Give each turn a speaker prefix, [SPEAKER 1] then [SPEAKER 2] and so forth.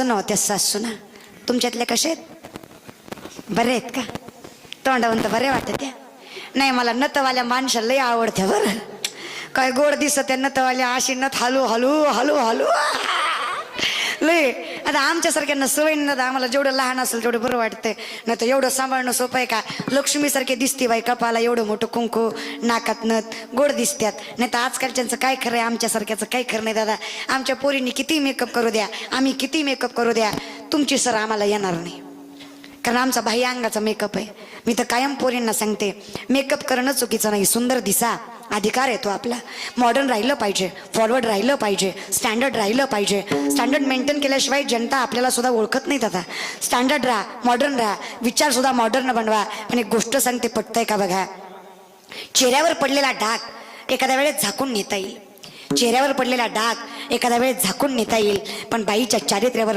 [SPEAKER 1] नव्हत्या सासूना तुमच्यातल्या कसे आहेत? बरे आहेत का? तोंडावंत बरे वाटत त्या नाही. मला नतवाल्या माणसाला लय आवडत्या बरं. काय गोड दिसत त्या नतवाल्या, अशी नथ हलू हलू हलू हलू लय. आता आमच्यासारख्यांना सवय नत, आम्हाला जेवढं लहान असेल तेवढं बरं वाटतंय. नाही तर एवढं सांभाळणं सोपं आहे का? लक्ष्मीसारखे दिसते बाई, कपाला एवढं मोठं कुंकू, नाकात नथ, गोड दिसत्यात. नाही तर आजकालच्यांचं काय खरं आहे, आमच्यासारख्याचं काही खरं नाही दादा. आमच्या पोरींनी किती मेकअप करू द्या, आम्ही किती मेकअप करू द्या, तुमची सर आम्हाला येणार नाही. कारण आमचा बाह्य अंगाचा मेकअप आहे. मी तर कायम पोरींना सांगते, मेकअप करणं चुकीचं नाही. सुंदर दिसा, अधिकार आहे तो आपला. मॉडर्न राहिलं पाहिजे, फॉरवर्ड राहिलं पाहिजे, स्टँडर्ड राहिलं पाहिजे. स्टँडर्ड मेंटेन केल्याशिवाय जनता आपल्याला सुद्धा ओळखत नाहीत. आता स्टँडर्ड राहा, मॉडर्न राहा, विचार सुद्धा मॉडर्न बनवा. पण एक गोष्ट सांगते, पटतंय का बघा. चेहऱ्यावर पडलेला डाग एखाद्या वेळेस झाकून नेता येईल. चेहऱ्यावर पडलेला डाग एखाद्या वेळेस झाकून नेता येईल, पण बाईच्या चारित्र्यावर